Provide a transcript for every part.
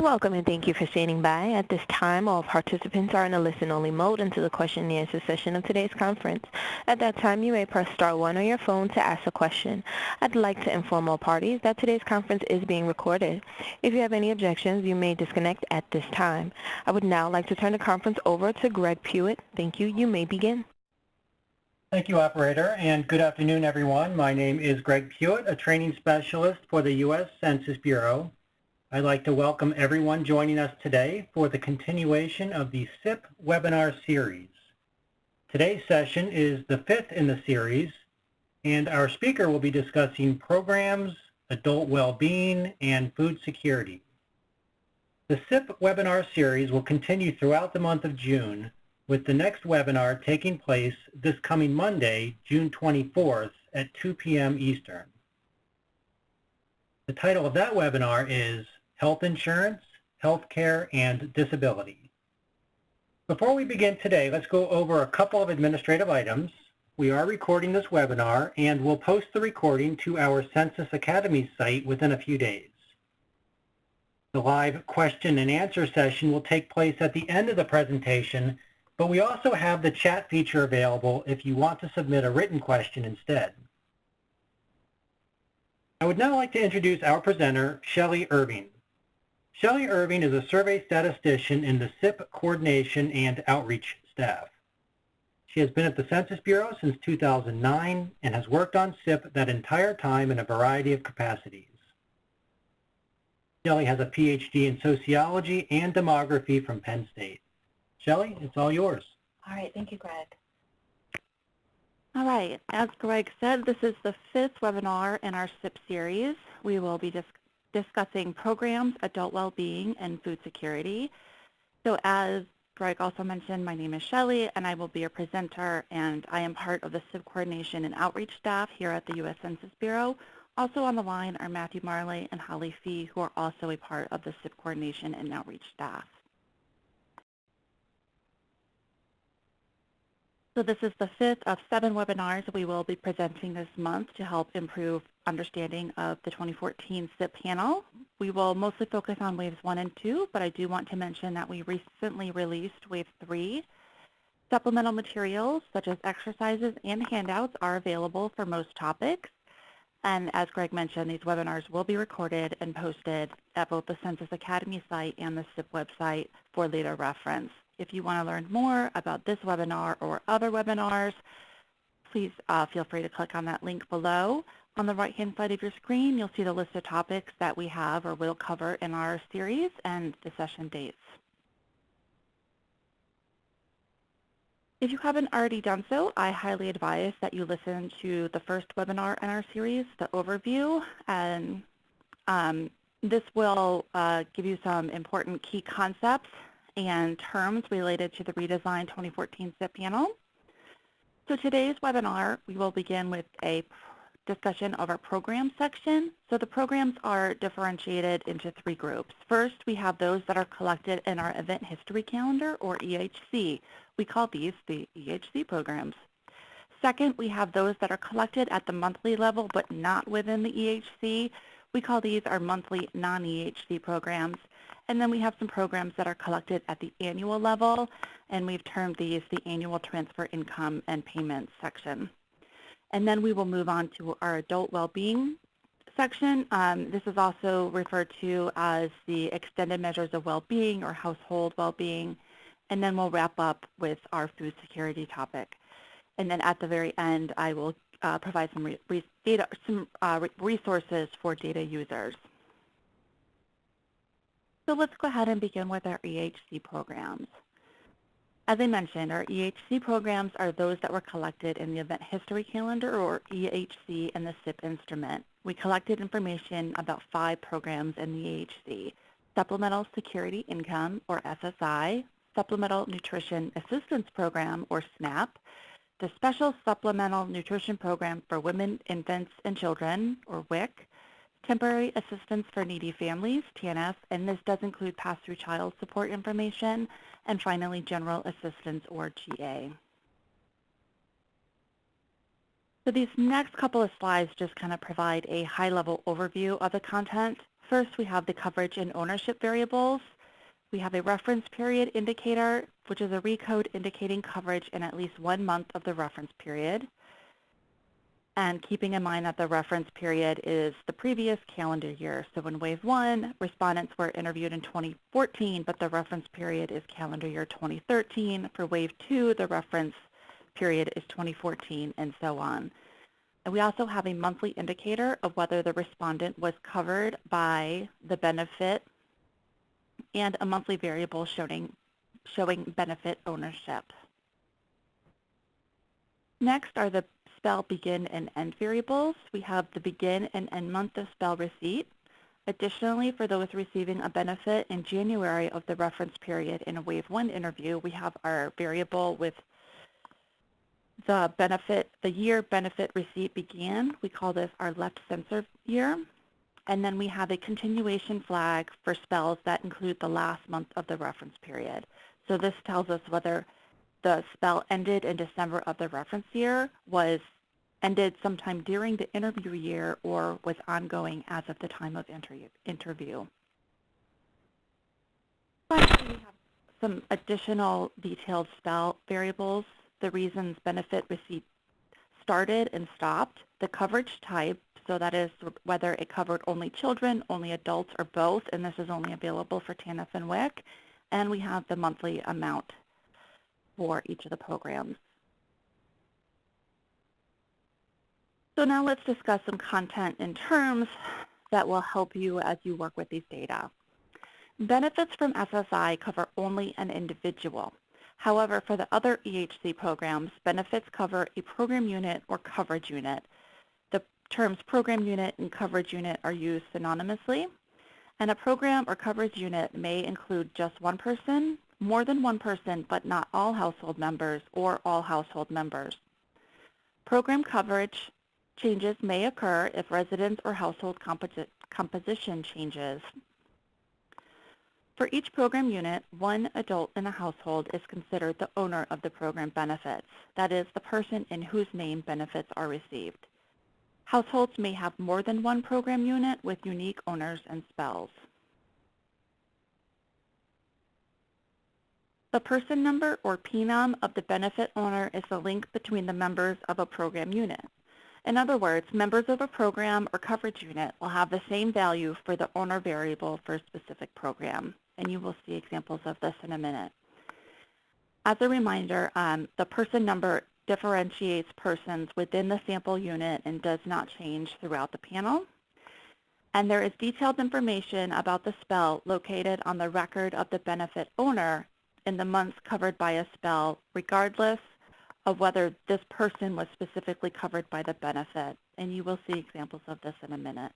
Welcome and thank you for standing by. At this time, all participants are in a listen-only mode until the question and answer session of today's conference. At that time, you may press star 1 on your phone to ask a question. I'd like to inform all parties that today's conference is being recorded. If you have any objections, you may disconnect at this time. I would now like to turn the conference over to Greg Pewitt. Thank you. You may begin. Thank you, operator, and good afternoon, everyone. My name is Greg Pewitt, a training specialist for the U.S. Census Bureau. I'd like to welcome everyone joining us today for the continuation of the SIPP webinar series. Today's session is the 5th in the series, and our speaker will be discussing programs, adult well-being, and food security. The SIPP webinar series will continue throughout the month of June, with the next webinar taking place this coming Monday, June 24th at 2 p.m. Eastern. The title of that webinar is Health Insurance, Healthcare, and Disability. Before we begin today, let's go over a couple of administrative items. We are recording this webinar and will post the recording to our Census Academy site within a few days. The live question and answer session will take place at the end of the presentation, but we also have the chat feature available if you want to submit a written question instead. I would now like to introduce our presenter, Shelley Irving. Shelley Irving is a survey statistician in the SIPP coordination and outreach staff. She has been at the Census Bureau since 2009 and has worked on SIPP that entire time in a variety of capacities. Shelley has a PhD in sociology and demography from Penn State. Shelley, it's all yours. All right, thank you, Greg. All right, as Greg said, this is the 5th webinar in our SIPP series. We will be discussing programs, adult well-being, and food security. So as Greg also mentioned, my name is Shelley, and I will be your presenter, and I am part of the SIPP coordination and outreach staff here at the U.S. Census Bureau. Also on the line are Matthew Marley and Holly Fee, who are also a part of the SIPP coordination and outreach staff. So this is the 5th of 7 webinars we will be presenting this month to help improve understanding of the 2014 SIPP panel. We will mostly focus on waves 1 and 2, but I do want to mention that we recently released wave 3. Supplemental materials such as exercises and handouts are available for most topics. And as Greg mentioned, these webinars will be recorded and posted at both the Census Academy site and the SIPP website for later reference. If you want to learn more about this webinar or other webinars, please feel free to click on that link below. On the right-hand side of your screen, you'll see the list of topics that we have or will cover in our series and the session dates. If you haven't already done so, I highly advise that you listen to the first webinar in our series, the overview, and this will give you some important key concepts and terms related to the redesigned 2014 SIPP panel. So today's webinar, we will begin with a discussion of our program section. So the programs are differentiated into 3 groups. First, we have those that are collected in our event history calendar, or EHC. We call these the EHC programs. Second, we have those that are collected at the monthly level but not within the EHC. We call these our monthly non-EHC programs. And then we have some programs that are collected at the annual level, and we've termed these the annual transfer income and payments section. And then we will move on to our adult well-being section. This is also referred to as the extended measures of well-being or household well-being. And then we'll wrap up with our food security topic. And then at the very end, I will provide some resources for data users. So let's go ahead and begin with our EHC programs. As I mentioned, our EHC programs are those that were collected in the Event History Calendar, or EHC, in the SIPP instrument. We collected information about 5 programs in the EHC: Supplemental Security Income, or SSI, Supplemental Nutrition Assistance Program, or SNAP, the Special Supplemental Nutrition Program for Women, Infants, and Children, or WIC, Temporary Assistance for Needy Families, TANF, and this does include pass-through child support information, and finally, General Assistance, or GA. So these next couple of slides just kind of provide a high-level overview of the content. First, we have the coverage and ownership variables. We have a reference period indicator, which is a recode indicating coverage in at least 1 month of the reference period. And keeping in mind that the reference period is the previous calendar year. So in Wave 1, respondents were interviewed in 2014, but the reference period is calendar year 2013. For Wave 2, the reference period is 2014, and so on. And we also have a monthly indicator of whether the respondent was covered by the benefit and a monthly variable showing benefit ownership. Next are the spell begin and end variables. We have the begin and end month of spell receipt. Additionally, for those receiving a benefit in January of the reference period in a Wave 1 interview, we have our variable with the year benefit receipt began. We call this our left censor year. And then we have a continuation flag for spells that include the last month of the reference period. So this tells us whether the spell ended in December of the reference year, was ended sometime during the interview year, or was ongoing as of the time of interview. Finally, we have some additional detailed spell variables, the reasons benefit receipt started and stopped, the coverage type, so that is whether it covered only children, only adults, or both, and this is only available for TANF and WIC, and we have the monthly amount for each of the programs. So now let's discuss some content and terms that will help you as you work with these data. Benefits from SSI cover only an individual. However, for the other EHC programs, benefits cover a program unit or coverage unit. The terms program unit and coverage unit are used synonymously, and a program or coverage unit may include just one person, more than one person, but not all household members or all household members. Program coverage changes may occur if residence or household composition changes. For each program unit, one adult in a household is considered the owner of the program benefits, that is, the person in whose name benefits are received. Households may have more than one program unit with unique owners and spells. The person number or PNUM of the benefit owner is the link between the members of a program unit. In other words, members of a program or coverage unit will have the same value for the owner variable for a specific program, and you will see examples of this in a minute. As a reminder, the person number differentiates persons within the sample unit and does not change throughout the panel. And there is detailed information about the spell located on the record of the benefit owner in the months covered by a spell, regardless of whether this person was specifically covered by the benefit, and you will see examples of this in a minute.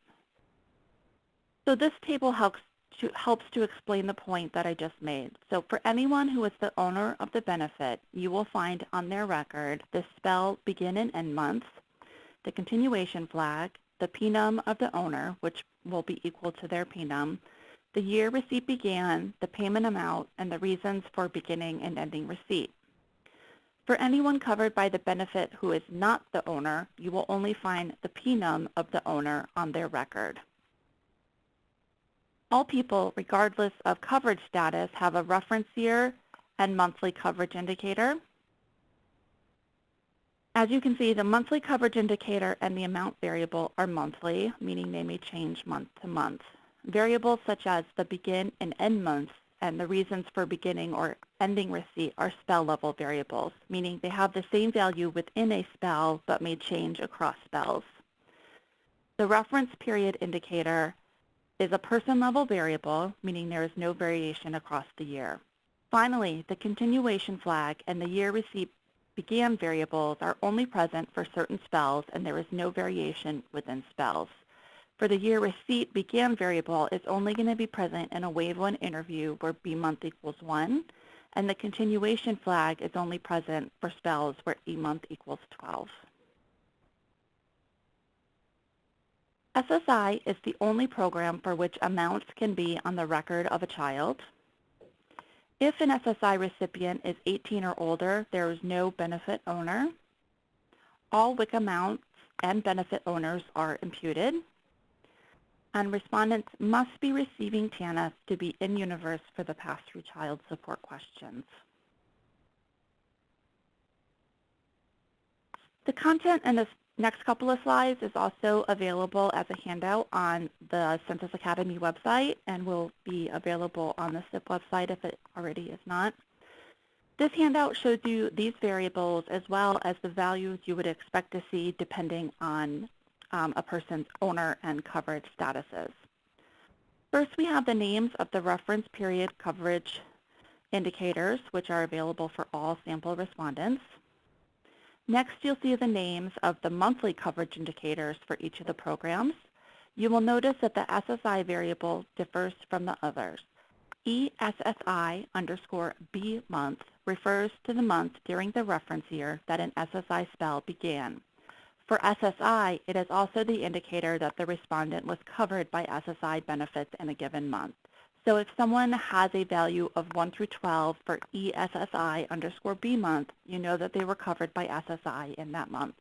So this table helps to explain the point that I just made. So for anyone who is the owner of the benefit, you will find on their record the spell begin and end months, the continuation flag, the PNUM of the owner, which will be equal to their PNUM, the year receipt began, the payment amount, and the reasons for beginning and ending receipt. For anyone covered by the benefit who is not the owner, you will only find the PNUM of the owner on their record. All people, regardless of coverage status, have a reference year and monthly coverage indicator. As you can see, the monthly coverage indicator and the amount variable are monthly, meaning they may change month to month. Variables such as the begin and end months and the reasons for beginning or ending receipt are spell level variables, meaning they have the same value within a spell but may change across spells. The reference period indicator is a person level variable, meaning there is no variation across the year. Finally, the continuation flag and the year receipt began variables are only present for certain spells, and there is no variation within spells. For the year receipt began variable is only going to be present in a Wave 1 interview where B month equals 1, and the continuation flag is only present for spells where E month equals 12. SSI is the only program for which amounts can be on the record of a child. If an SSI recipient is 18 or older, there is no benefit owner. All WIC amounts and benefit owners are imputed. and respondents must be receiving TANF to be in universe for the pass-through child support questions. The content in this next couple of slides is also available as a handout on the Census Academy website and will be available on the SIPP website if it already is not. This handout shows you these variables as well as the values you would expect to see depending on a person's owner and coverage statuses. First, we have the names of the reference period coverage indicators, which are available for all sample respondents. Next, you'll see the names of the monthly coverage indicators for each of the programs. You will notice that the SSI variable differs from the others. ESSI_B month refers to the month during the reference year that an SSI spell began. For SSI, it is also the indicator that the respondent was covered by SSI benefits in a given month. So if someone has a value of 1 through 12 for ESSI_B month, you know that they were covered by SSI in that month.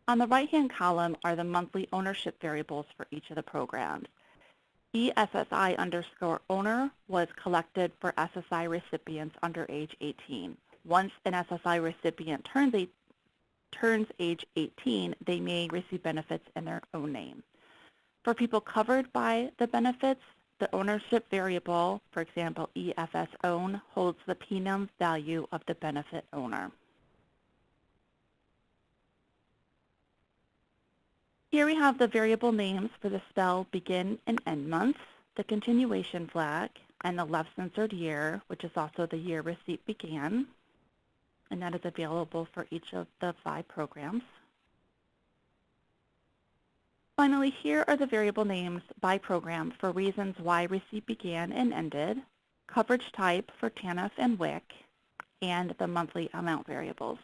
On the right-hand column are the monthly ownership variables for each of the programs. ESSI_owner was collected for SSI recipients under age 18. Once an SSI recipient turns age 18, they may receive benefits in their own name. For people covered by the benefits, the ownership variable, for example, EFS_own, holds the PNUM value of the benefit owner. Here we have the variable names for the spell begin and end months, the continuation flag, and the left censored year, which is also the year receipt began, and that is available for each of the 5 programs. Finally, here are the variable names by program for reasons why receipt began and ended, coverage type for TANF and WIC, and the monthly amount variables.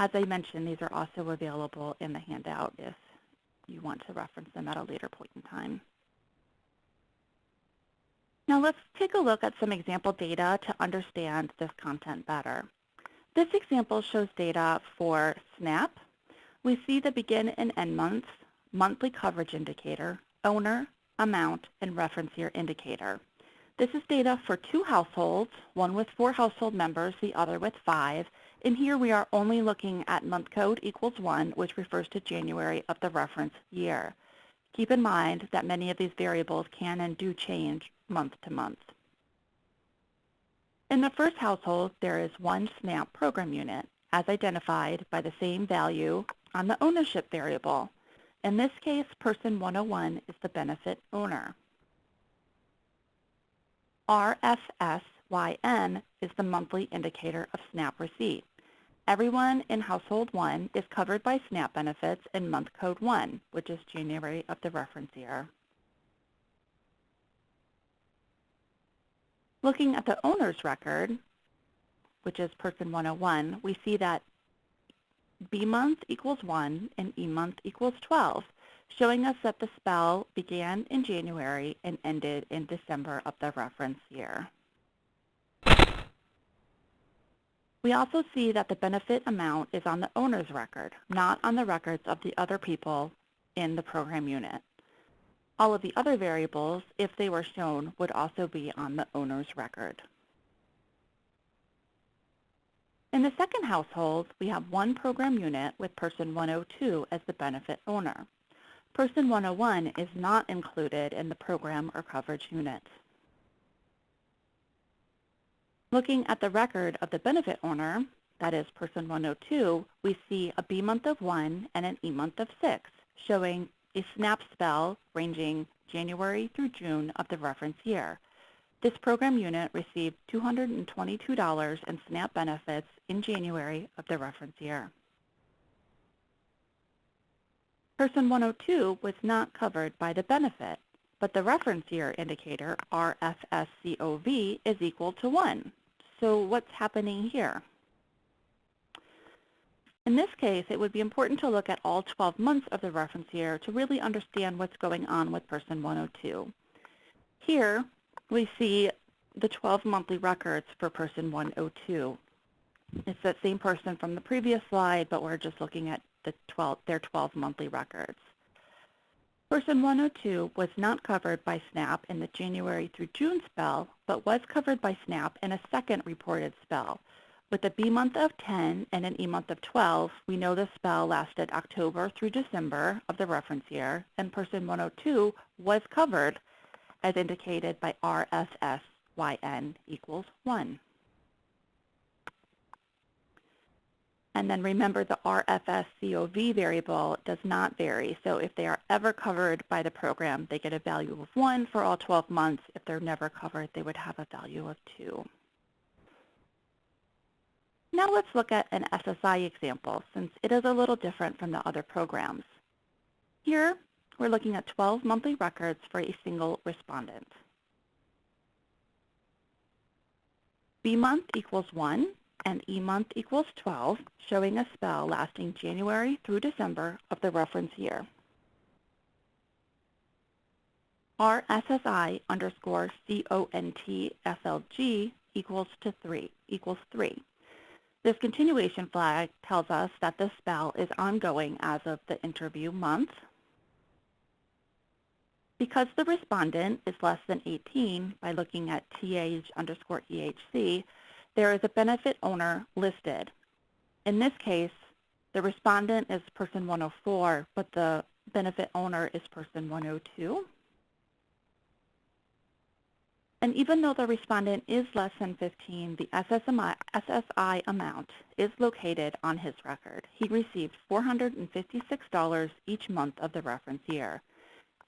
As I mentioned, these are also available in the handout if you want to reference them at a later point in time. Now let's take a look at some example data to understand this content better. This example shows data for SNAP. We see the begin and end months, monthly coverage indicator, owner, amount, and reference year indicator. This is data for 2 households, one with 4 household members, the other with 5. And here we are only looking at month code equals 1, which refers to January of the reference year. Keep in mind that many of these variables can and do change month to month. In the first household, there is 1 SNAP program unit, as identified by the same value on the ownership variable. In this case, person 101 is the benefit owner. RFSYN is the monthly indicator of SNAP receipt. Everyone in household 1 is covered by SNAP benefits in month code 1, which is January of the reference year. Looking at the owner's record, which is person 101, we see that B month equals 1 and E month equals 12, showing us that the spell began in January and ended in December of the reference year. We also see that the benefit amount is on the owner's record, not on the records of the other people in the program unit. All of the other variables, if they were shown, would also be on the owner's record. In the second household, we have 1 program unit with person 102 as the benefit owner. Person 101 is not included in the program or coverage unit. Looking at the record of the benefit owner, that is person 102, we see a B month of 1 and an E month of 6, showing a SNAP spell ranging January through June of the reference year. This program unit received $222 in SNAP benefits in January of the reference year. Person 102 was not covered by the benefit, but the reference year indicator, RFSCOV, is equal to 1. So what's happening here? In this case, it would be important to look at all 12 months of the reference year to really understand what's going on with person 102. Here, we see the 12 monthly records for person 102. It's that same person from the previous slide, but we're just looking at their 12 monthly records. Person 102 was not covered by SNAP in the January through June spell, but was covered by SNAP in a second reported spell. With a B month of 10 and an E month of 12, we know the spell lasted October through December of the reference year, and person 102 was covered as indicated by RFSYN equals 1. And then remember the RFSCOV variable does not vary. So if they are ever covered by the program, they get a value of 1 for all 12 months. If they're never covered, they would have a value of 2. Now let's look at an SSI example, since it is a little different from the other programs. Here, we're looking at 12 monthly records for a single respondent. B month equals 1, and E month equals 12, showing a spell lasting January through December of the reference year. Our SSI underscore CONT FLG equals 3. This continuation flag tells us that the spell is ongoing as of the interview month. Because the respondent is less than 18, by looking at TAge underscore EHC, there is a benefit owner listed. In this case, the respondent is person 104, but the benefit owner is person 102. And even though the respondent is less than 15, the SSI amount is located on his record. He received $456 each month of the reference year.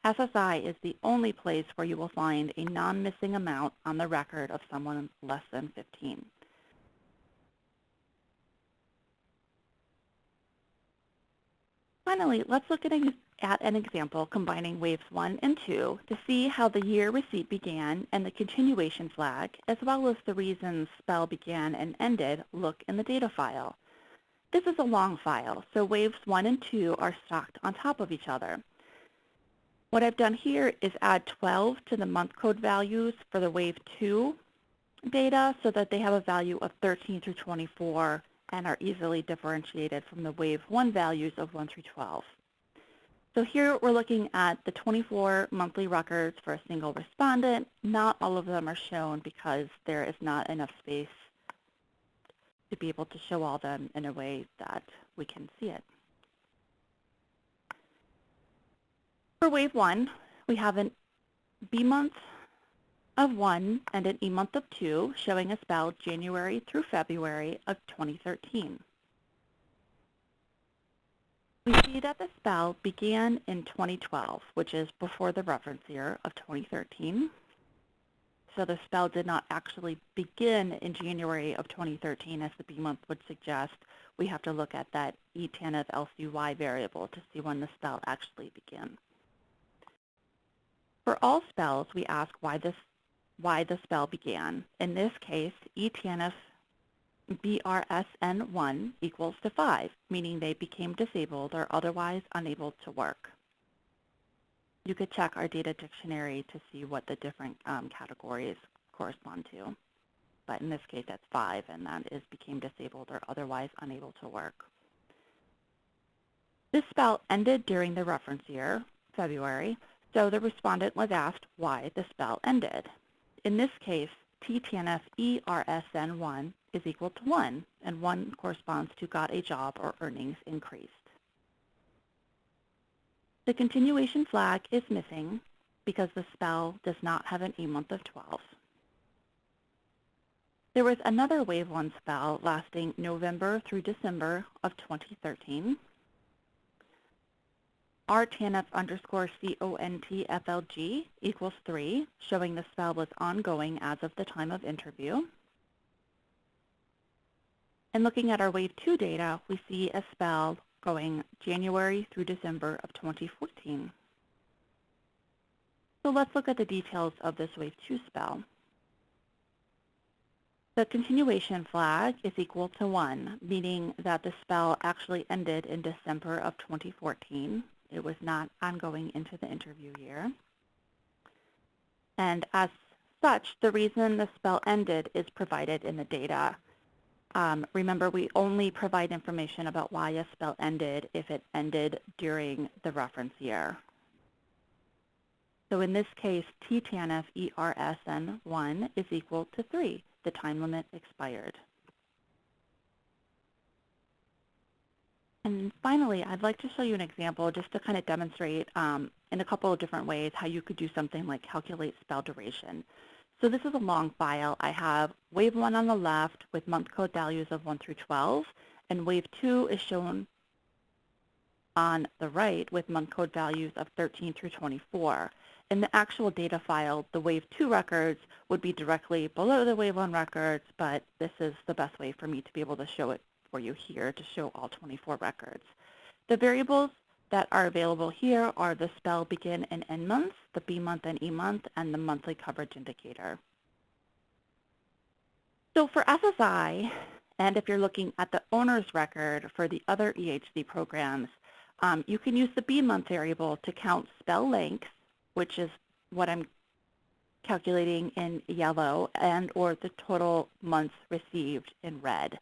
SSI is the only place where you will find a non-missing amount on the record of someone less than 15. Finally, let's look at an example combining waves 1 and 2 to see how the year receipt began and the continuation flag, as well as the reasons spell began and ended, look in the data file. This is a long file, so waves 1 and 2 are stacked on top of each other. What I've done here is add 12 to the month code values for the wave 2 data so that they have a value of 13 through 24 and are easily differentiated from the wave 1 values of 1 through 12. So here we're looking at the 24 monthly records for a single respondent. Not all of them are shown because there is not enough space to be able to show all of them in a way that we can see it. For wave 1, we have an B month of 1 and an E month of 2, showing a spell January through February of 2013. We see that the spell began in 2012, which is before the reference year of 2013. So the spell did not actually begin in January of 2013, as the B month would suggest. We have to look at that ETANF LCY variable to see when the spell actually began. For all spells, we ask why the spell began. In this case, ETANF BRSN1 equals to 5, meaning they became disabled or otherwise unable to work. You could check our data dictionary to see what the different categories correspond to. But in this case, that's 5, and that is became disabled or otherwise unable to work. This spell ended during the reference year, February, so the respondent was asked why the spell ended. In this case, TTNF ERSN1 is equal to 1, and 1 corresponds to got a job or earnings increased. The continuation flag is missing because the spell does not have an E month of 12. There was another wave 1 spell lasting November through December of 2013. RTANF underscore CONT FLG equals 3, showing the spell was ongoing as of the time of interview. And looking at our wave 2 data, we see a spell going January through December of 2014. So let's look at the details of this wave 2 spell. The continuation flag is equal to 1, meaning that the spell actually ended in December of 2014. It was not ongoing into the interview year. And as such, the reason the spell ended is provided in the data. Remember, we only provide information about why a spell ended if it ended during the reference year. So in this case, TTANF ERSN1 is equal to 3. The time limit expired. And finally, I'd like to show you an example just to kind of demonstrate in a couple of different ways how you could do something like calculate spell duration. So this is a long file. I have wave 1 on the left with month code values of 1 through 12, and wave 2 is shown on the right with month code values of 13 through 24. In the actual data file, the wave 2 records would be directly below the wave 1 records, but this is the best way for me to be able to show it for you here to show all 24 records. The variables that are available here are the spell begin and end months, the B month and E month, and the monthly coverage indicator. So for SSI, and if you're looking at the owner's record for the other EHC programs, you can use the B month variable to count spell length, which is what I'm calculating in yellow, and or the total months received in red.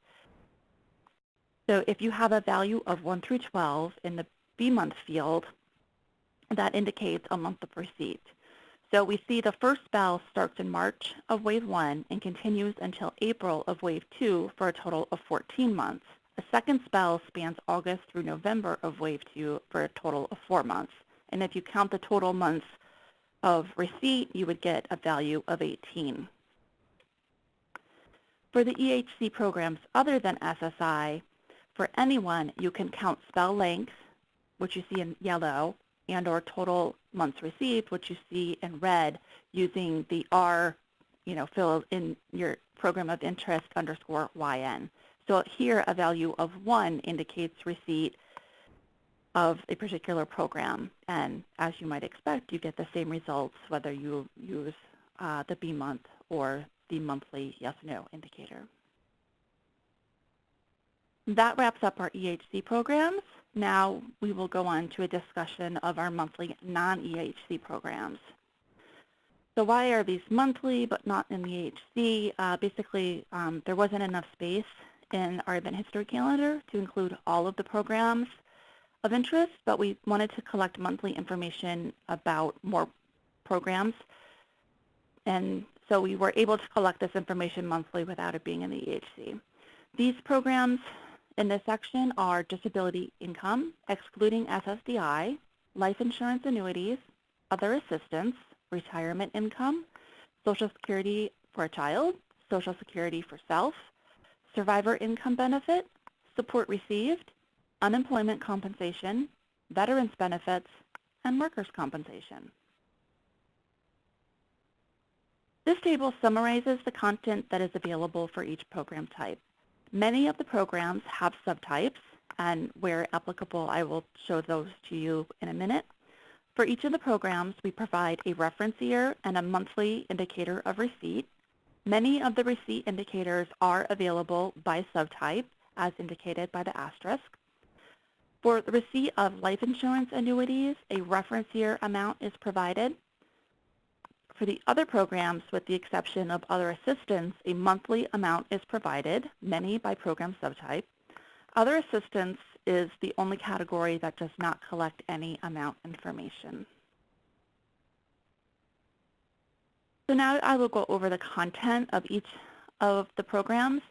So if you have a value of 1 through 12 in the B month field, that indicates a month of receipt. So we see the first spell starts in March of wave 1 and continues until April of wave 2 for a total of 14 months. A second spell spans August through November of wave 2 for a total of 4 months. And if you count the total months of receipt, you would get a value of 18. For the EHC programs other than SSI, for anyone, you can count spell length, which you see in yellow, and or total months received, which you see in red, using the R, fill in your program of interest _YN. So here, a value of 1 indicates receipt of a particular program. And as you might expect, you get the same results whether you use the B month or the monthly yes/no indicator. That wraps up our EHC programs. Now we will go on to a discussion of our monthly non-EHC programs. So why are these monthly but not in the EHC? Basically, there wasn't enough space in our event history calendar to include all of the programs of interest, but we wanted to collect monthly information about more programs. And so we were able to collect this information monthly without it being in the EHC. These programs in this section are disability income, excluding SSDI, life insurance annuities, other assistance, retirement income, Social Security for a child, Social Security for self, survivor income benefit, support received, unemployment compensation, veterans benefits, and workers' compensation. This table summarizes the content that is available for each program type. Many of the programs have subtypes, and where applicable, I will show those to you in a minute. For each of the programs, we provide a reference year and a monthly indicator of receipt. Many of the receipt indicators are available by subtype, as indicated by the asterisk. For the receipt of life insurance annuities, a reference year amount is provided. For the other programs, with the exception of other assistance, a monthly amount is provided, many by program subtype. Other assistance is the only category that does not collect any amount information. So now I will go over the content of each of the programs.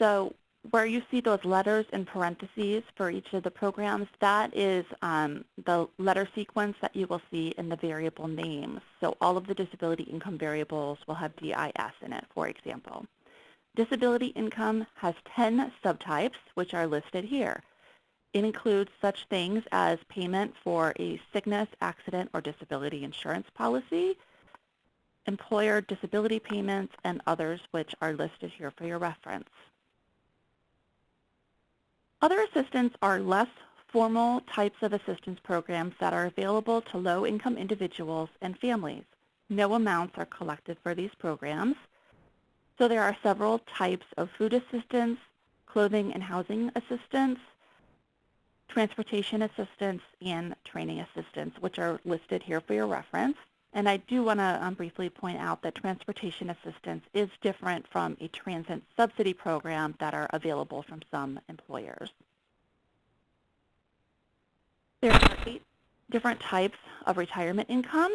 So where you see those letters in parentheses for each of the programs, that is the letter sequence that you will see in the variable names. So all of the disability income variables will have DIS in it, for example. Disability income has 10 subtypes, which are listed here. It includes such things as payment for a sickness, accident, or disability insurance policy, employer disability payments, and others which are listed here for your reference. Other assistance are less formal types of assistance programs that are available to low-income individuals and families. No amounts are collected for these programs. So there are several types of food assistance, clothing and housing assistance, transportation assistance, and training assistance, which are listed here for your reference. And I do want to briefly point out that transportation assistance is different from a transit subsidy program that are available from some employers. There are 8 different types of retirement income.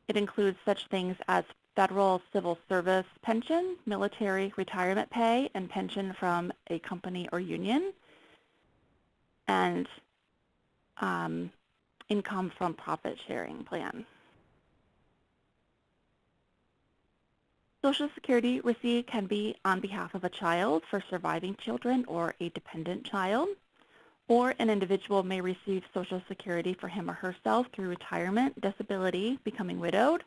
It includes such things as federal civil service pension, military retirement pay, and pension from a company or union, and income from profit sharing plan. Social Security receipt can be on behalf of a child for surviving children or a dependent child, or an individual may receive Social Security for him or herself through retirement, disability, becoming widowed,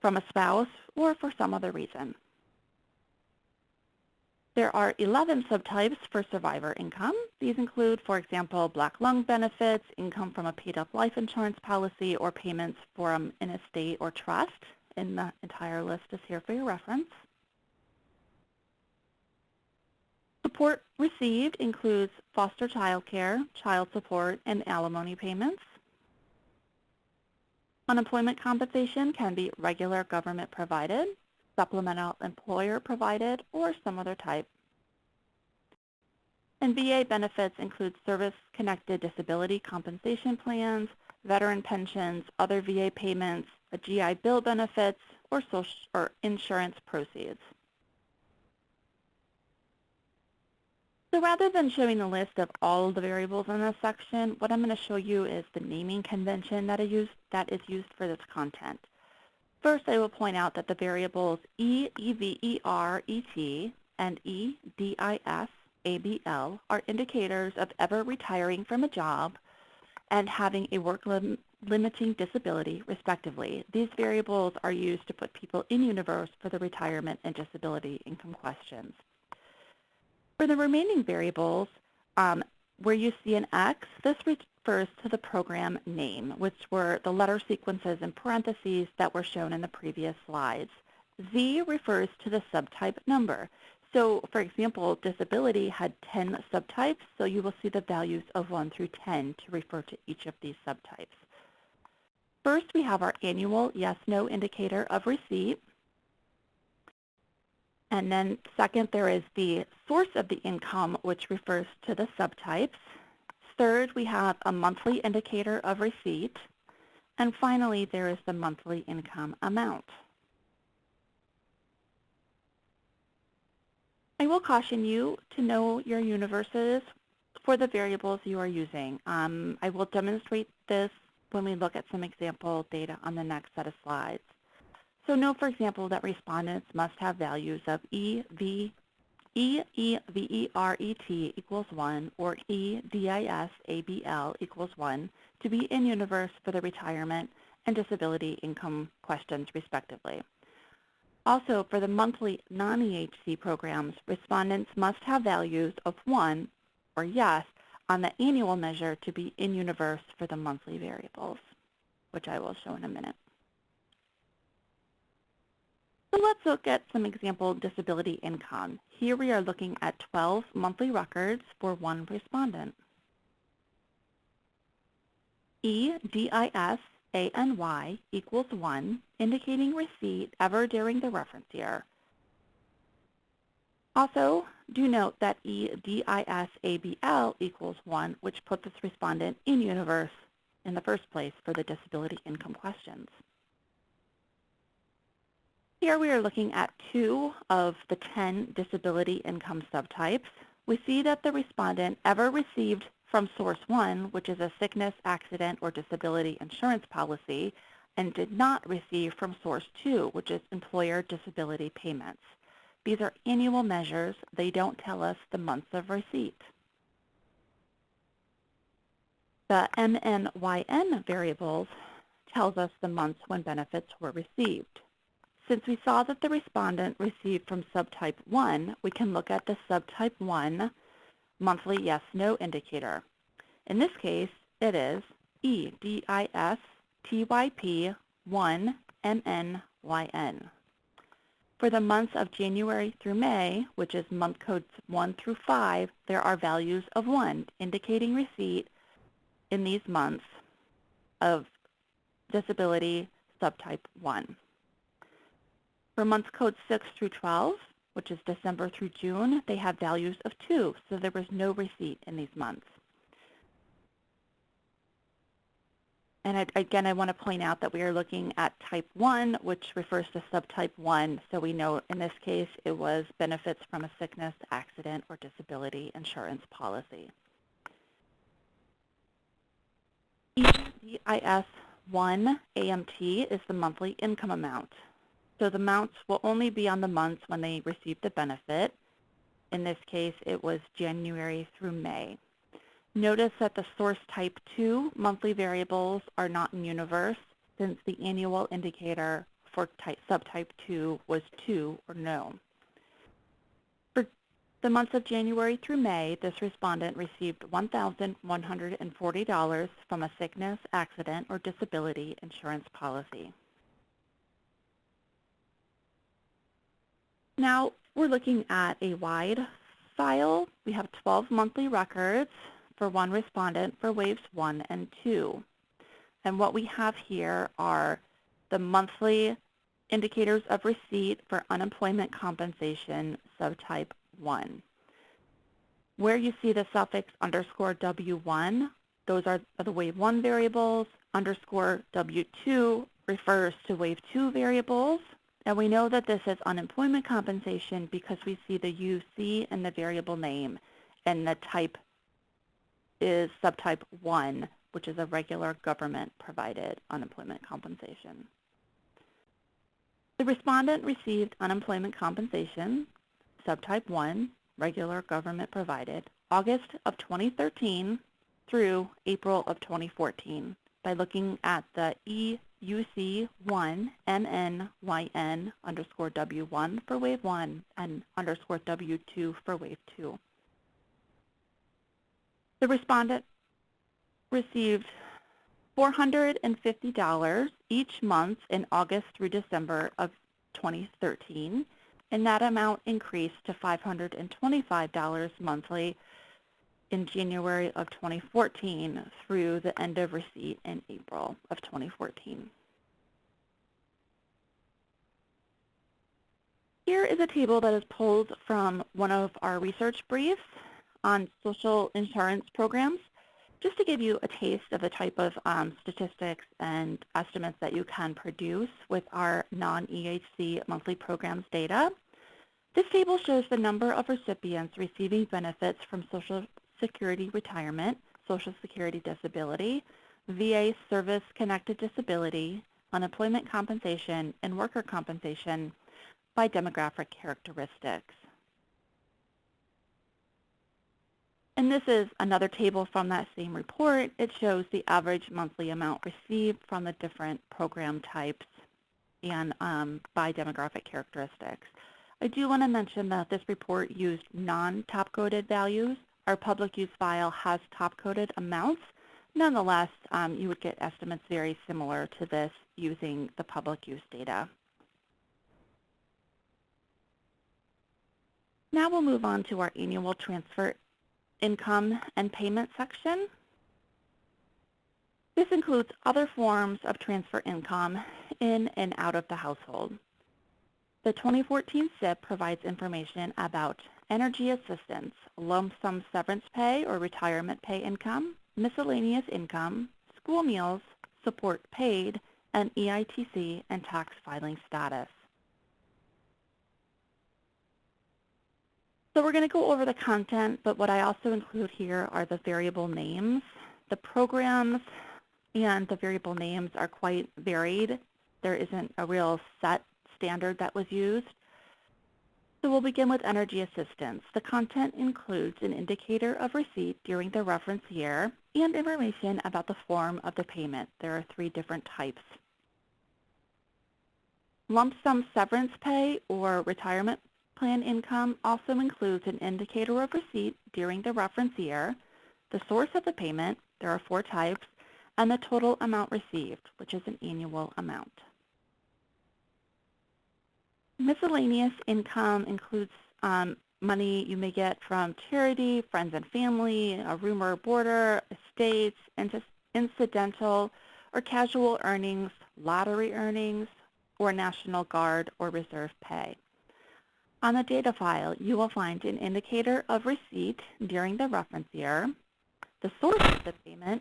from a spouse, or for some other reason. There are 11 subtypes for survivor income. These include, for example, black lung benefits, income from a paid-up life insurance policy, or payments from an estate or trust. And the entire list is here for your reference. Support received includes foster child care, child support, and alimony payments. Unemployment compensation can be regular government provided, supplemental employer provided, or some other type. And VA benefits include service-connected disability compensation plans, veteran pensions, other VA payments, a GI Bill benefits, or social or insurance proceeds. So rather than showing a list of all of the variables in this section, what I'm going to show you is the naming convention that is used for this content. First, I will point out that the variables E, EV, ER, ET, and E, DIS, ABL are indicators of ever retiring from a job and having a work-limiting disability, respectively. These variables are used to put people in universe for the retirement and disability income questions. For the remaining variables, where you see an X, this refers to the program name, which were the letter sequences in parentheses that were shown in the previous slides. Z refers to the subtype number. So, for example, disability had 10 subtypes, so you will see the values of 1 through 10 to refer to each of these subtypes. First, we have our annual yes-no indicator of receipt. And then second, there is the source of the income, which refers to the subtypes. Third, we have a monthly indicator of receipt. And finally, there is the monthly income amount. I will caution you to know your universes for the variables you are using. I will demonstrate this when we look at some example data on the next set of slides. So know, for example, that respondents must have values of EVERET equals 1 or EDIS-ABL equals 1 to be in universe for the retirement and disability income questions, respectively. Also, for the monthly non-EHC programs, respondents must have values of 1 or yes on the annual measure to be in universe for the monthly variables, which I will show in a minute. So let's look at some example disability income. Here we are looking at 12 monthly records for one respondent. EDIS-ANY equals 1, indicating receipt ever during the reference year. Also, do note that EDIS-ABL equals 1, which put this respondent in universe in the first place for the disability income questions. Here we are looking at 2 of the 10 disability income subtypes. We see that the respondent ever received from source 1, which is a sickness, accident, or disability insurance policy, and did not receive from source 2, which is employer disability payments. These are annual measures. They don't tell us the months of receipt. The MNYN variables tells us the months when benefits were received. Since we saw that the respondent received from subtype 1, we can look at the subtype 1 monthly yes-no indicator. In this case, it is EDIS-TYP-1-MNYN. For the months of January through May, which is month codes 1 through 5, there are values of 1, indicating receipt in these months of disability subtype 1. For months codes 6 through 12, which is December through June, they have values of 2, so there was no receipt in these months. And again, I want to point out that we are looking at type 1, which refers to subtype 1. So we know in this case it was benefits from a sickness, accident, or disability insurance policy. EDIS 1 AMT is the monthly income amount. So the amounts will only be on the months when they received the benefit. In this case, it was January through May. Notice that the source type 2 monthly variables are not in universe since the annual indicator for subtype 2 was 2 or no. For the months of January through May, this respondent received $1,140 from a sickness, accident, or disability insurance policy. Now we're looking at a wide file. We have 12 monthly records for one respondent for waves 1 and 2. And what we have here are the monthly indicators of receipt for unemployment compensation subtype 1. Where you see the suffix underscore W1, those are the wave 1 variables. Underscore W2 refers to wave 2 variables. And we know that this is unemployment compensation because we see the UC and the variable name, and the type is subtype 1, which is a regular government-provided unemployment compensation. The respondent received unemployment compensation, subtype 1, regular government-provided, August of 2013 through April of 2014 by looking at the EUC1 MNYN underscore W1 for wave 1 and underscore W2 for wave 2. The respondent received $450 each month in August through December of 2013, and that amount increased to $525 monthly in January of 2014 through the end of receipt in April of 2014. Here is a table that is pulled from one of our research briefs on social insurance programs, just to give you a taste of the type of statistics and estimates that you can produce with our non-EHC monthly programs data. This table shows the number of recipients receiving benefits from Social Security retirement, Social Security disability, VA service-connected disability, unemployment compensation, and worker compensation by demographic characteristics. And this is another table from that same report. It shows the average monthly amount received from the different program types and by demographic characteristics. I do want to mention that this report used non-top-coded values. Our public use file has top-coded amounts. Nonetheless, you would get estimates very similar to this using the public use data. Now we'll move on to our annual transfer income and payment section. This includes other forms of transfer income in and out of the household. The 2014 SIPP provides information about energy assistance, lump sum severance pay or retirement pay income, miscellaneous income, school meals, support paid, and EITC and tax filing status. So we're going to go over the content, but what I also include here are the variable names. The programs and the variable names are quite varied. There isn't a real set standard that was used. So we'll begin with energy assistance. The content includes an indicator of receipt during the reference year and information about the form of the payment. There are 3 different types. Lump sum severance pay or retirement plan income also includes an indicator of receipt during the reference year, the source of the payment, there are 4 types, and the total amount received, which is an annual amount. Miscellaneous income includes money you may get from charity, friends and family, a room or boarder, estates, incidental or casual earnings, lottery earnings, or National Guard or Reserve pay. On the data file, you will find an indicator of receipt during the reference year, the source of the payment,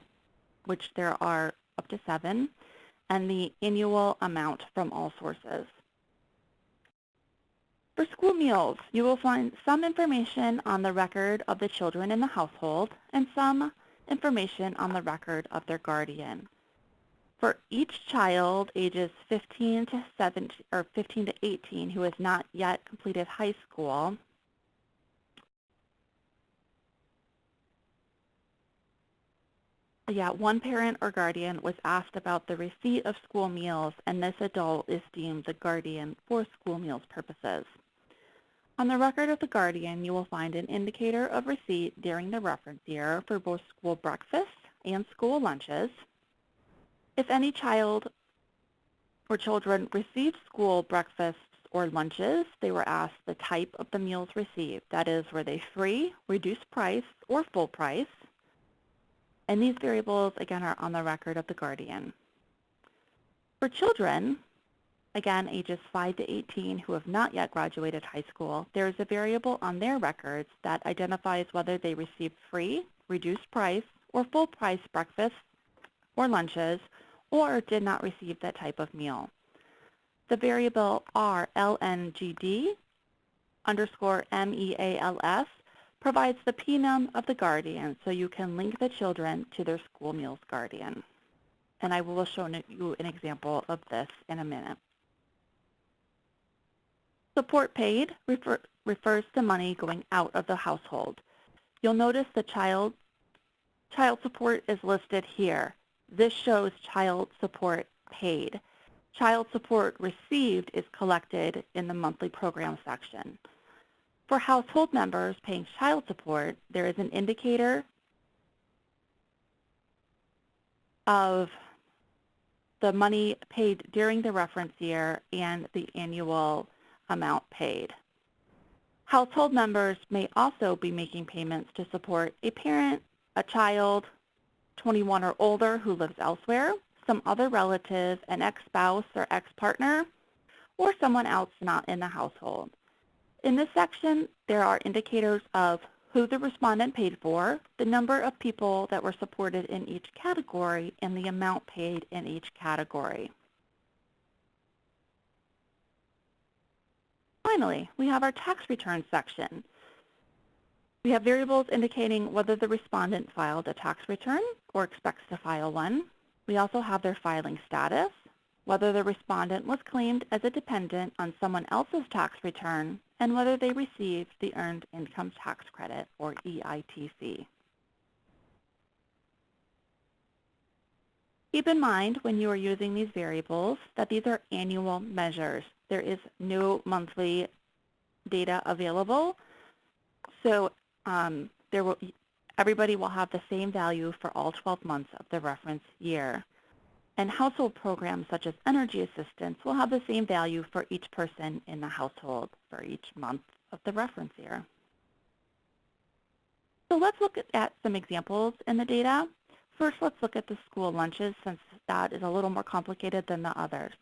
which there are up to 7, and the annual amount from all sources. For school meals, you will find some information on the record of the children in the household and some information on the record of their guardian. For each child ages 15 to 18 who has not yet completed high school, one parent or guardian was asked about the receipt of school meals, and this adult is deemed the guardian for school meals purposes. On the record of the guardian, you will find an indicator of receipt during the reference year for both school breakfasts and school lunches. If any child or children received school breakfasts or lunches, they were asked the type of the meals received. That is, were they free, reduced price, or full price? And these variables, again, are on the record of the guardian. For children, again, ages 5 to 18 who have not yet graduated high school, there is a variable on their records that identifies whether they received free, reduced price, or full price breakfasts or lunches, or did not receive that type of meal. The variable RLNGD_MEALS provides the PNUM of the guardian, so you can link the children to their school meals guardian. And I will show you an example of this in a minute. Support paid refers to money going out of the household. You'll notice the child support is listed here. This shows child support paid. Child support received is collected in the monthly program section. For household members paying child support, there is an indicator of the money paid during the reference year and the annual amount paid. Household members may also be making payments to support a parent, a child, 21 or older who lives elsewhere, some other relative, an ex-spouse or ex-partner, or someone else not in the household. In this section, there are indicators of who the respondent paid for, the number of people that were supported in each category, and the amount paid in each category. Finally, we have our tax return section. We have variables indicating whether the respondent filed a tax return or expects to file one. We also have their filing status, whether the respondent was claimed as a dependent on someone else's tax return, and whether they received the Earned Income Tax Credit, or EITC. Keep in mind when you are using these variables that these are annual measures. There is no monthly data available, so everybody will have the same value for all 12 months of the reference year. And household programs such as energy assistance will have the same value for each person in the household for each month of the reference year. So let's look at some examples in the data. First, let's look at the school lunches, since that is a little more complicated than the others.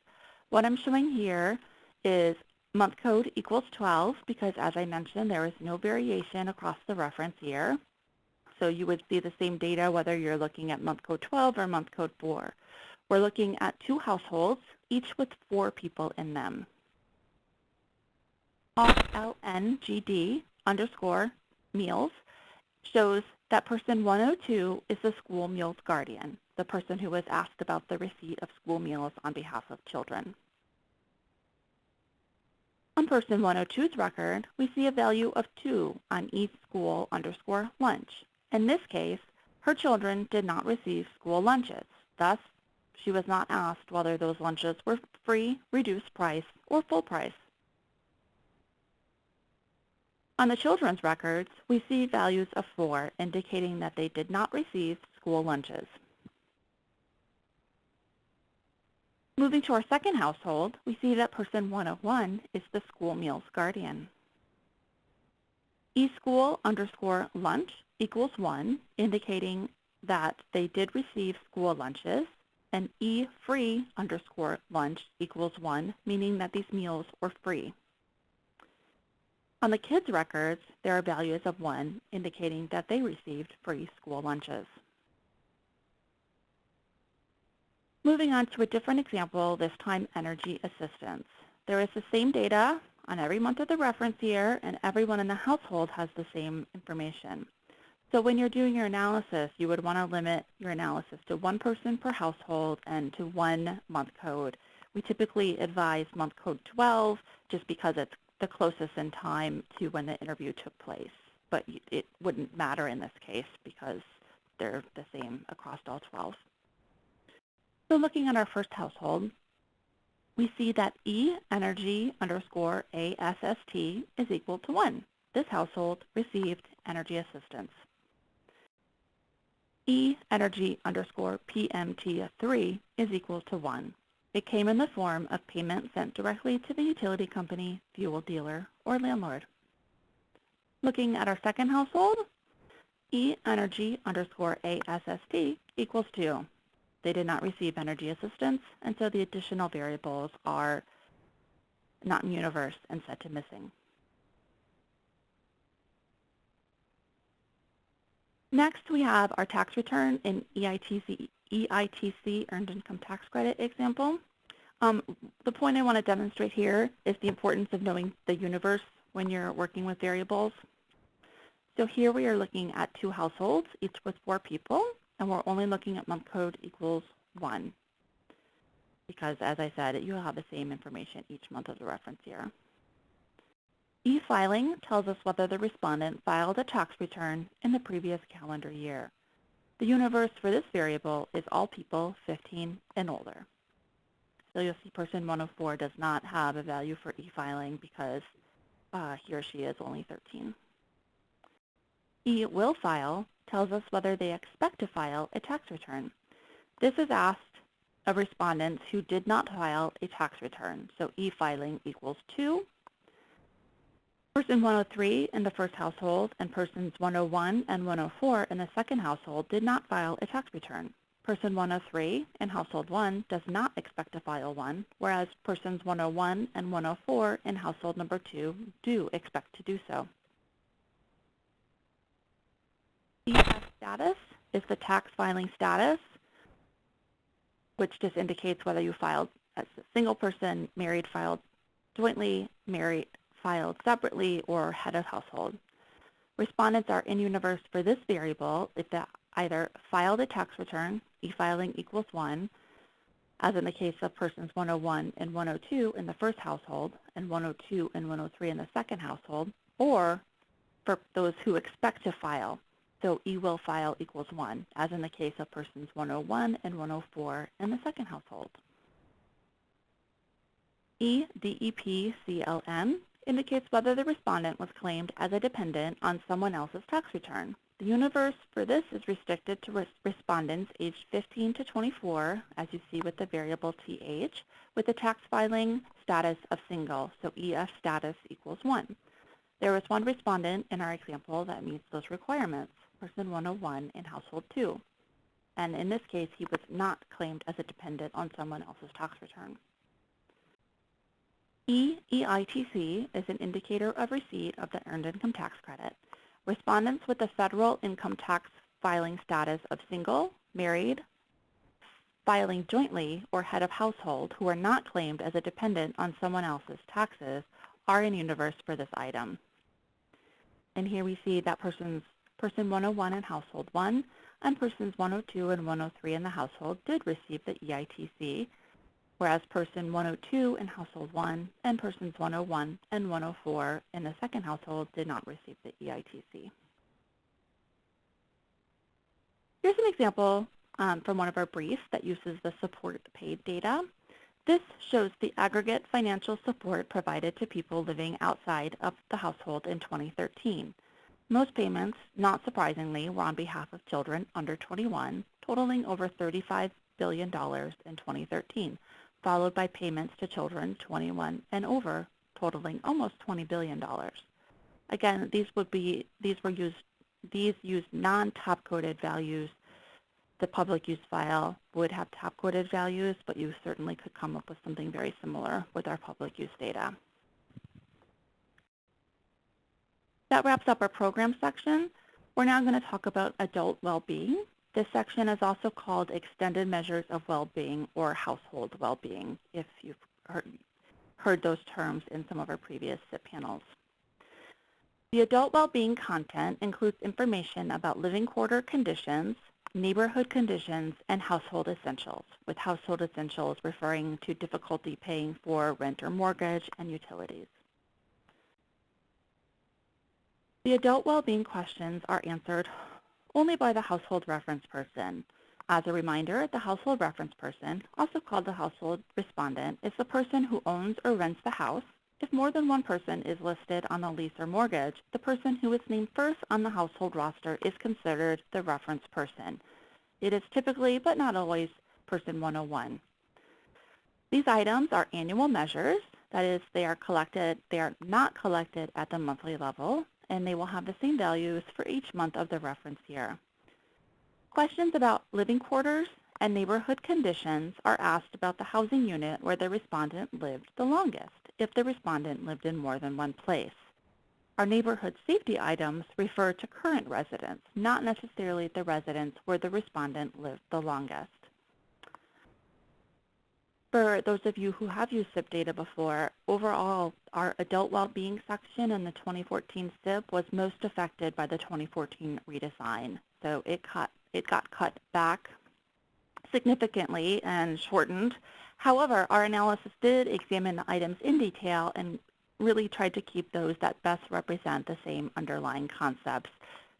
What I'm showing here is month code equals 12 because, as I mentioned, there is no variation across the reference year. So you would see the same data whether you're looking at month code 12 or month code 4. We're looking at 2 households, each with 4 people in them. RLNGD_meals shows that person 102 is the school meals guardian, the person who was asked about the receipt of school meals on behalf of children. On person 102's record, we see a value of 2 on each school_lunch. In this case, her children did not receive school lunches. Thus, she was not asked whether those lunches were free, reduced price, or full price. On the children's records, we see values of 4, indicating that they did not receive school lunches. Moving to our second household, we see that person 101 is the school meals guardian. eSchool_lunch equals 1, indicating that they did receive school lunches, and eFree_lunch equals 1, meaning that these meals were free. On the kids' records, there are values of 1, indicating that they received free school lunches. Moving on to a different example, this time energy assistance. There is the same data on every month of the reference year, and everyone in the household has the same information. So when you're doing your analysis, you would want to limit your analysis to one person per household and to one month code. We typically advise month code 12 just because it's the closest in time to when the interview took place. But it wouldn't matter in this case because they're the same across all 12. So looking at our first household, we see that E energy underscore ASST is equal to 1. This household received energy assistance. E energy underscore PMT3 is equal to 1. It came in the form of payment sent directly to the utility company, fuel dealer, or landlord. Looking at our second household, E energy underscore ASST equals 2. They did not receive energy assistance, and so the additional variables are not in universe and set to missing. Next, we have our tax return in EITC Earned Income Tax Credit example. The point I want to demonstrate here is the importance of knowing the universe when you're working with variables. So here we are looking at 2 households, each with 4 people, and we're only looking at month code equals 1 because, as I said, you'll have the same information each month of the reference year. E-filing tells us whether the respondent filed a tax return in the previous calendar year. The universe for this variable is all people 15 and older. So you'll see person 104 does not have a value for e-filing because he or she is only 13. E-will file tells us whether they expect to file a tax return. This is asked of respondents who did not file a tax return, so e-filing equals 2. Person 103 in the first household and persons 101 and 104 in the second household did not file a tax return. Person 103 in household 1 does not expect to file one, whereas persons 101 and 104 in household number 2 do expect to do so. EF status is the tax filing status, which just indicates whether you filed as a single person, married filed jointly, married filed separately, or head of household. Respondents are in universe for this variable if they either filed a tax return, e-filing equals 1, as in the case of persons 101 and 102 in the first household and 102 and 103 in the second household, or for those who expect to file. So E-will file equals 1, as in the case of persons 101 and 104 in the second household. E-DEP-CLN indicates whether the respondent was claimed as a dependent on someone else's tax return. The universe for this is restricted to respondents aged 15 to 24, as you see with the variable TH, with the tax filing status of single, so EF status equals 1. There was one respondent in our example that meets those requirements, person 101 in household 2. And in this case, he was not claimed as a dependent on someone else's tax return. EITC is an indicator of receipt of the Earned Income Tax Credit. Respondents with the federal income tax filing status of single, married, filing jointly, or head of household who are not claimed as a dependent on someone else's taxes are in universe for this item. And here we see that person 101 in household 1 and persons 102 and 103 in the household did receive the EITC, whereas person 102 in household 1 and persons 101 and 104 in the second household did not receive the EITC. Here's an example from one of our briefs that uses the support paid data. This shows the aggregate financial support provided to people living outside of the household in 2013. Most payments, not surprisingly, were on behalf of children under 21, totaling over $35 billion in 2013, followed by payments to children 21 and over, totaling almost $20 billion. Again, these use non-top coded values. The public use file would have top coded values, but you certainly could come up with something very similar with our public use data. That wraps up our program section. We're now going to talk about adult well-being. This section is also called Extended Measures of Well-Being or Household Well-Being, if you've heard those terms in some of our previous SIPP panels. The adult well-being content includes information about living quarter conditions, neighborhood conditions, and household essentials, with household essentials referring to difficulty paying for rent or mortgage and utilities. The adult well-being questions are answered only by the household reference person. As a reminder, the household reference person, also called the household respondent, is the person who owns or rents the house. If more than one person is listed on the lease or mortgage, the person who is named first on the household roster is considered the reference person. It is typically, but not always, person 101. These items are annual measures. That is, they are not collected at the monthly level, and they will have the same values for each month of the reference year. Questions about living quarters and neighborhood conditions are asked about the housing unit where the respondent lived the longest, if the respondent lived in more than one place. Our neighborhood safety items refer to current residents, not necessarily the residents where the respondent lived the longest. For those of you who have used SIPP data before, overall, our adult well-being section in the 2014 SIPP was most affected by the 2014 redesign. So it got cut back significantly and shortened. However, our analysis did examine the items in detail and really tried to keep those that best represent the same underlying concepts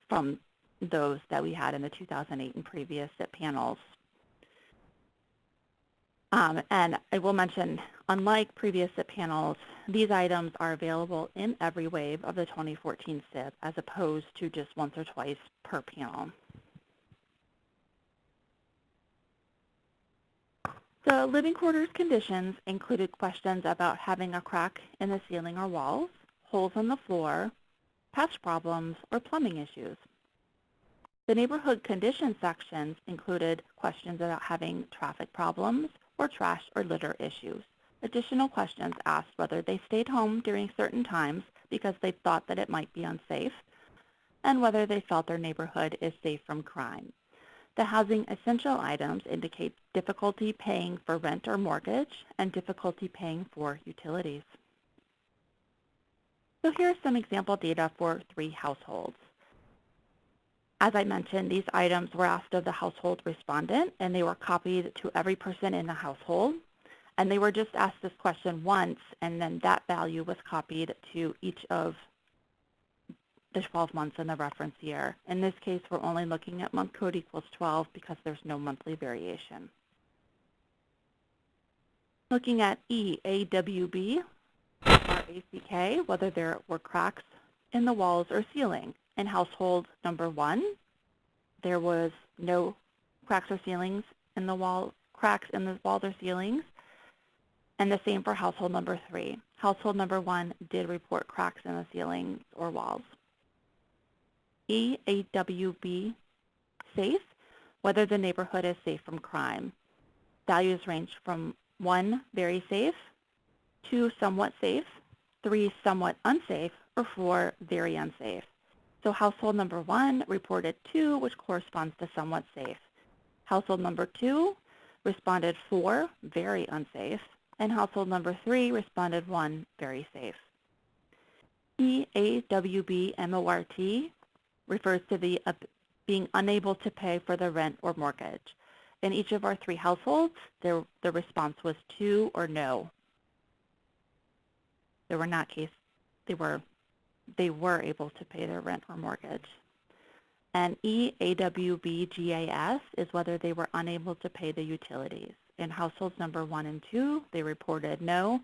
from those that we had in the 2008 and previous SIPP panels. And I will mention, unlike previous SIPP panels, these items are available in every wave of the 2014 SIPP as opposed to just once or twice per panel. The living quarters conditions included questions about having a crack in the ceiling or walls, holes in the floor, pest problems, or plumbing issues. The neighborhood conditions sections included questions about having traffic problems or trash or litter issues. Additional questions asked whether they stayed home during certain times because they thought that it might be unsafe, and whether they felt their neighborhood is safe from crime. The housing essential items indicate difficulty paying for rent or mortgage and difficulty paying for utilities. So here's some example data for 3 households. As I mentioned, these items were asked of the household respondent, and they were copied to every person in the household. And they were just asked this question once, and then that value was copied to each of the 12 months in the reference year. In this case, we're only looking at month code equals 12 because there's no monthly variation. Looking at EAWB, RACK, whether there were cracks in the walls or ceiling. In household number 1, there was no cracks or ceilings in the walls or ceilings, and the same for household number 3. Household number 1 did report cracks in the ceilings or walls. EAWB, safe, whether the neighborhood is safe from crime. Values range from 1, very safe, 2, somewhat safe, 3, somewhat unsafe, or 4, very unsafe. So household number 1 reported 2, which corresponds to somewhat safe. Household number 2 responded 4, very unsafe, and household number 3 responded 1, very safe. EAWB MORT refers to the being unable to pay for the rent or mortgage. In each of our 3 households, the response was 2 or no. They were able to pay their rent or mortgage. And EAWB-GAS is whether they were unable to pay the utilities. In households number 1 and 2, they reported no.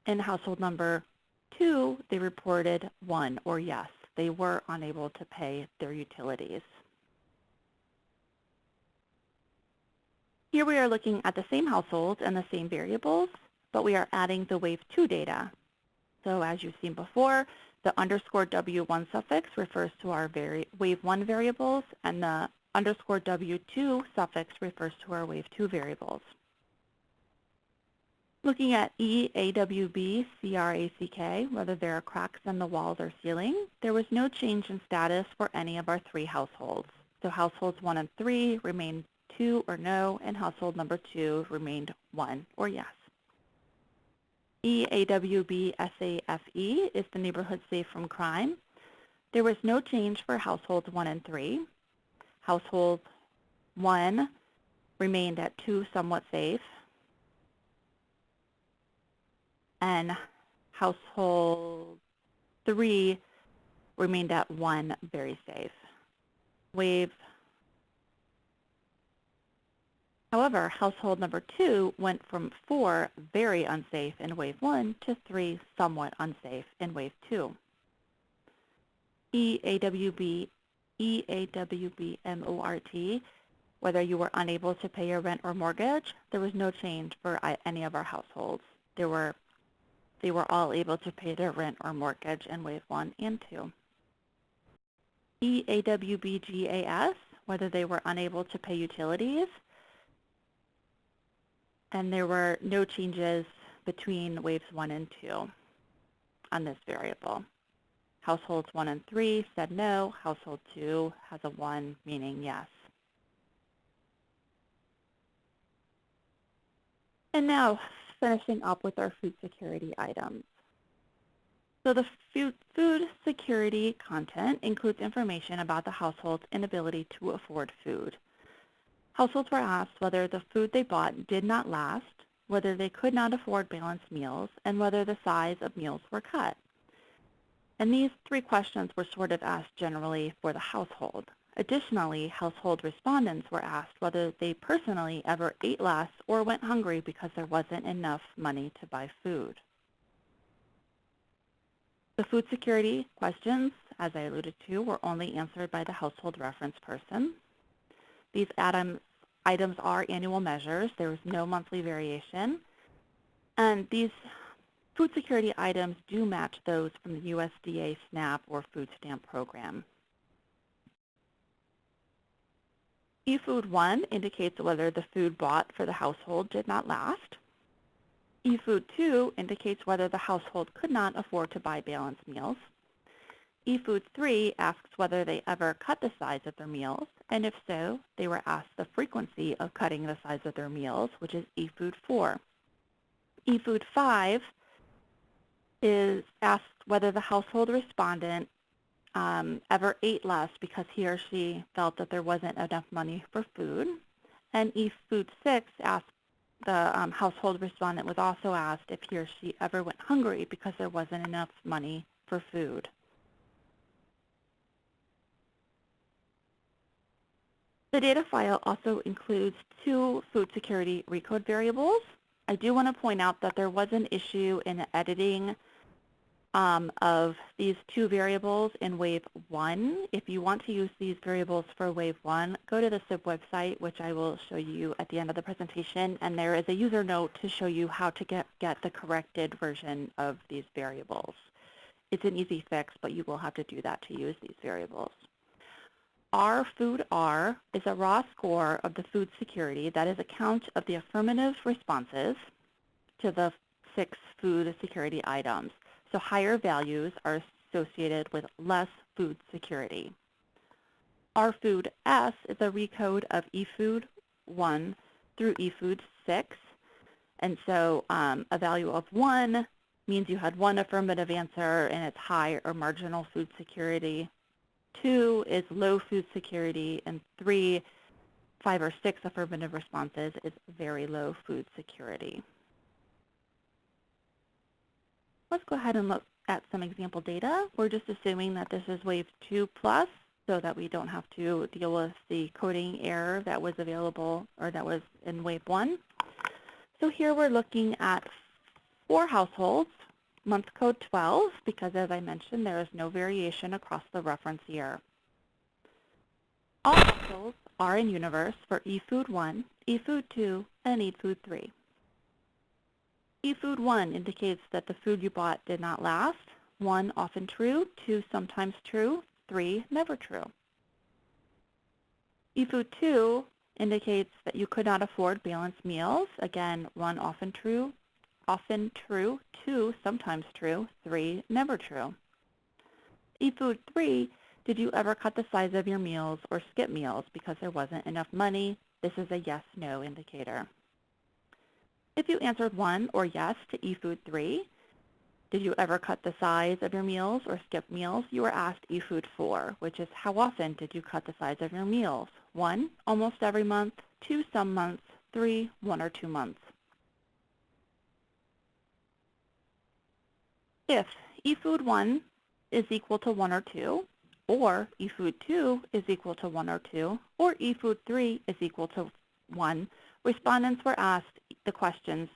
In household number 2, they reported 1 or yes. They were unable to pay their utilities. Here we are looking at the same households and the same variables, but we are adding the wave 2 data. So as you've seen before, the underscore W1 suffix refers to our wave 1 variables, and the underscore W2 suffix refers to our wave 2 variables. Looking at EAWB CRACK, whether there are cracks in the walls or ceiling, there was no change in status for any of our 3 households. So households 1 and 3 remained 2 or no, and household number 2 remained 1 or yes. EAWBSAFE is the neighborhood safe from crime. There was no change for households 1 and 3. Household 1 remained at 2 somewhat safe, and household 3 remained at 1 very safe. However, household number 2 went from 4 very unsafe in wave 1 to 3 somewhat unsafe in wave 2. EAWBMORT, whether you were unable to pay your rent or mortgage, there was no change for any of our households. They were all able to pay their rent or mortgage in wave 1 and 2. EAWBGAS, whether they were unable to pay utilities, and there were no changes between waves 1 and 2 on this variable. Households 1 and 3 said no. Household 2 has a 1, meaning yes. And now, finishing up with our food security items. So the food security content includes information about the household's inability to afford food. Households were asked whether the food they bought did not last, whether they could not afford balanced meals, and whether the size of meals were cut. And these 3 questions were sort of asked generally for the household. Additionally, household respondents were asked whether they personally ever ate less or went hungry because there wasn't enough money to buy food. The food security questions, as I alluded to, were only answered by the household reference person. These items are annual measures. There was no monthly variation. And these food security items do match those from the USDA SNAP or food stamp program. eFood 1 indicates whether the food bought for the household did not last. eFood 2 indicates whether the household could not afford to buy balanced meals. eFood 3 asks whether they ever cut the size of their meals, and if so, they were asked the frequency of cutting the size of their meals, which is eFood 4. eFood 5 is asked whether the household respondent ever ate less because he or she felt that there wasn't enough money for food. And eFood 6 asked the household respondent was also asked if he or she ever went hungry because there wasn't enough money for food. The data file also includes 2 food security recode variables. I do want to point out that there was an issue in the editing of these 2 variables in wave 1. If you want to use these variables for wave 1, go to the SIPP website, which I will show you at the end of the presentation, and there is a user note to show you how to get the corrected version of these variables. It's an easy fix, but you will have to do that to use these variables. Our food R is a raw score of the food security that is a count of the affirmative responses to the 6 food security items. So higher values are associated with less food security. Our food S is a recode of eFood 1 through eFood 6. And so a value of 1 means you had 1 affirmative answer and it's high or marginal food security. 2 is low food security, and 3, 5, or 6 affirmative responses is very low food security. Let's go ahead and look at some example data. We're just assuming that this is wave 2 plus, so that we don't have to deal with the coding error that was available or that was in wave 1. So here we're looking at 4 households, month code 12, because as I mentioned, there is no variation across the reference year. All households are in universe for eFood 1, eFood 2, and eFood 3. eFood 1 indicates that the food you bought did not last. 1, often true. 2, sometimes true. 3, never true. eFood 2 indicates that you could not afford balanced meals. Again, 1, often true. 2, sometimes true. 3, never true. eFood 3 Did you ever cut the size of your meals or skip meals because there wasn't enough money? This is a yes/no indicator. If you answered 1 or yes to eFood 3, did you ever cut the size of your meals or skip meals? You were asked eFood 4, which is how often did you cut the size of your meals? 1, almost every month, 2, some months, 3, 1 or 2 months. If eFood 1 is equal to 1 or 2, or eFood 2 is equal to 1 or 2, or eFood 3 is equal to 1, respondents were asked the questions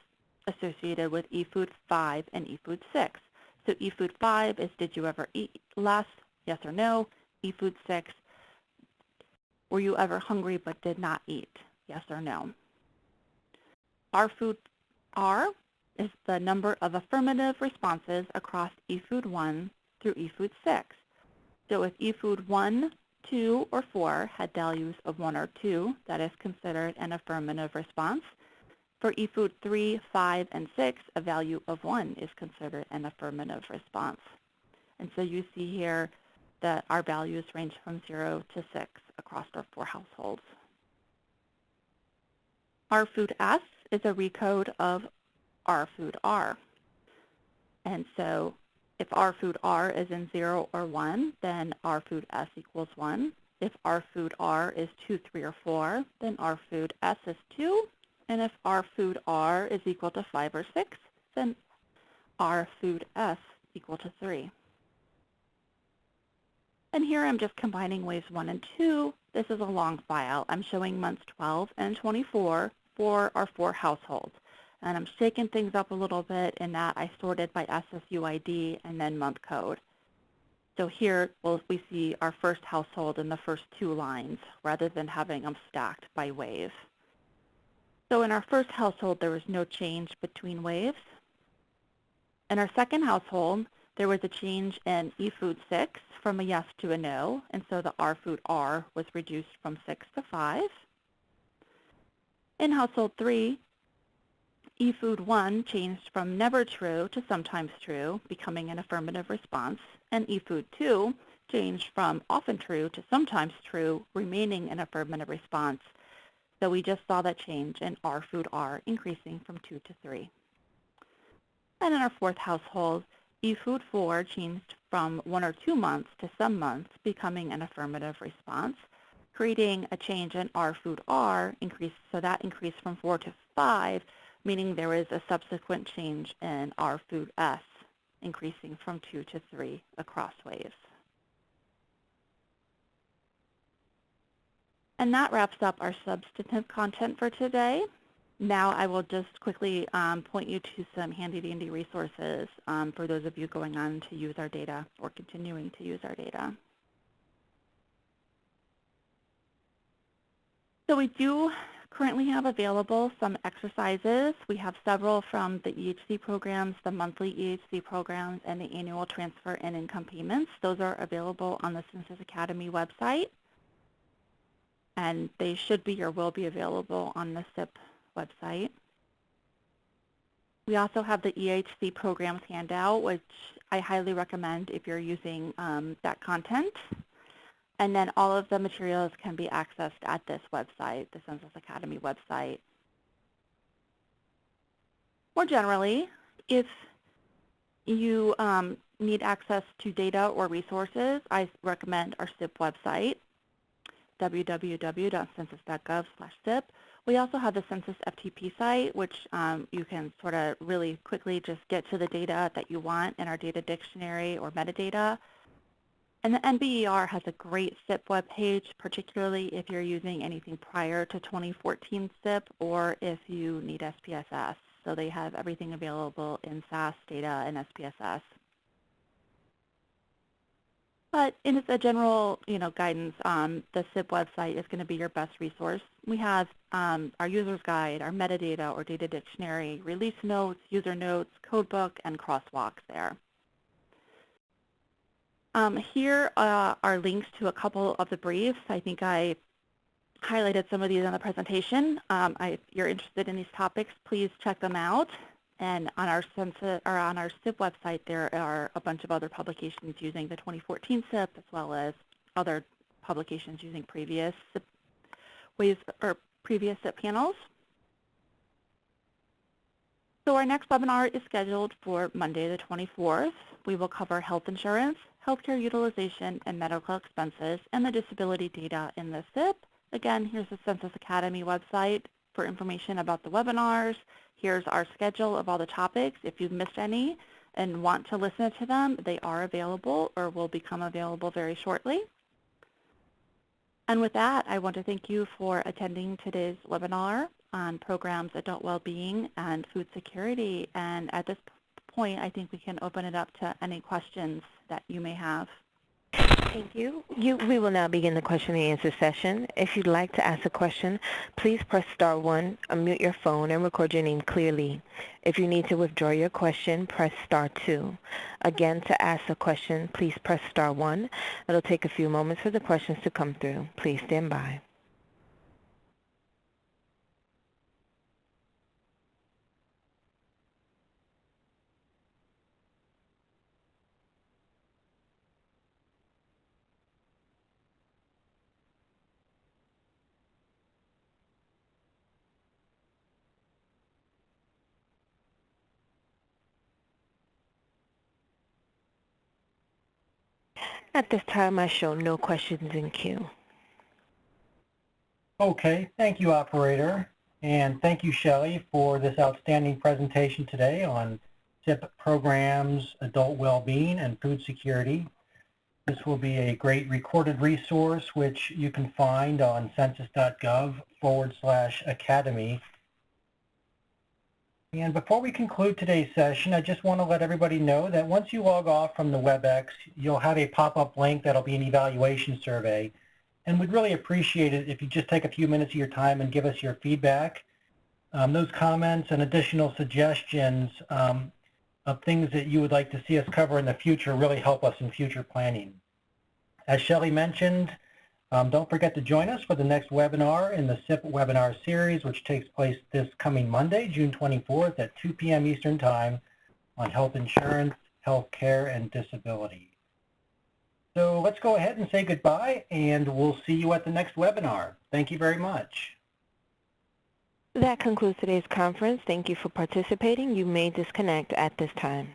associated with eFood 5 and eFood 6. So eFood 5 is, did you ever eat less? Yes or no. eFood 6, were you ever hungry but did not eat? Yes or no. R is the number of affirmative responses across eFood 1 through eFood 6. So if eFood 1, 2, or 4 had values of 1 or 2, that is considered an affirmative response. For eFood 3, 5, and 6, a value of 1 is considered an affirmative response. And so you see here that our values range from 0 to 6 across our 4 households. RFood S is a recode of RFood R. And so if RFood R is in 0 or 1, then RFood S equals 1. If RFood R is 2, 3, or 4, then RFood S is 2. And if RFood R is equal to 5 or 6, then RFood S equal to 3. And here I'm just combining waves 1 and 2. This is a long file. I'm showing months 12 and 24 for our 4 households. And I'm shaking things up a little bit in that I sorted by SSUID and then month code. So here we see our first household in the first 2 lines rather than having them stacked by wave. So in our first household, there was no change between waves. In our second household, there was a change in eFood 6 from a yes to a no, and so the RFood R was reduced from 6 to 5. In household 3, eFood 1 changed from never true to sometimes true, becoming an affirmative response, and eFood 2 changed from often true to sometimes true, remaining an affirmative response. So we just saw that change in RFood R increasing from 2 to 3. And in our fourth household, eFood 4 changed from 1 or 2 months to some months, becoming an affirmative response, creating a change in RFood R, so that increased from 4 to 5, meaning there was a subsequent change in RFood S, increasing from 2 to 3 across waves. And that wraps up our substantive content for today. Now I will just quickly point you to some handy-dandy resources for those of you going on to use our data or continuing to use our data. So we do currently have available some exercises. We have several from the EHC programs, the monthly EHC programs, and the annual transfer and income payments. Those are available on the Census Academy website. And they should be or will be available on the SIPP website. We also have the EHC Programs handout, which I highly recommend if you're using that content. And then all of the materials can be accessed at this website, the Census Academy website. More generally, if you need access to data or resources, I recommend our SIPP website, www.census.gov/SIPP. We also have the Census FTP site, which you can sort of really quickly just get to the data that you want in our data dictionary or metadata. And the NBER has a great SIPP webpage, particularly if you're using anything prior to 2014 SIPP or if you need SPSS. So they have everything available in SAS, data, and SPSS. But in a general, guidance, the SIPP website is going to be your best resource. We have our user's guide, our metadata or data dictionary, release notes, user notes, codebook, and crosswalks there. Here are links to a couple of the briefs. I think I highlighted some of these in the presentation. If you're interested in these topics, please check them out. And on our SIPP website, there are a bunch of other publications using the 2014 SIPP as well as other publications using previous ways or previous SIPP panels. So our next webinar is scheduled for Monday the 24th. We will cover health insurance, healthcare utilization, and medical expenses, and the disability data in the SIPP. Again, here's the Census Academy website for information about the webinars. Here's our schedule of all the topics. If you've missed any and want to listen to them, they are available or will become available very shortly. And with that, I want to thank you for attending today's webinar on programs, adult well-being, and food security. And at this point, I think we can open it up to any questions that you may have. Thank you. We will now begin the question and answer session. If you'd like to ask a question, please press star 1, unmute your phone, and record your name clearly. If you need to withdraw your question, press star 2. Again, to ask a question, please press star 1. It'll take a few moments for the questions to come through. Please stand by. At this time, I show no questions in queue. Okay, thank you, operator. And thank you, Shelley, for this outstanding presentation today on SIPP programs, adult well-being, and food security. This will be a great recorded resource which you can find on census.gov/academy. And before we conclude today's session, I just want to let everybody know that once you log off from the WebEx, you'll have a pop-up link that'll be an evaluation survey. And we'd really appreciate it if you just take a few minutes of your time and give us your feedback. Those comments and additional suggestions of things that you would like to see us cover in the future really help us in future planning. As Shelley mentioned, don't forget to join us for the next webinar in the SIPP webinar series, which takes place this coming Monday, June 24th at 2 p.m. Eastern Time on health insurance, health care, and disability. So let's go ahead and say goodbye, and we'll see you at the next webinar. Thank you very much. That concludes today's conference. Thank you for participating. You may disconnect at this time.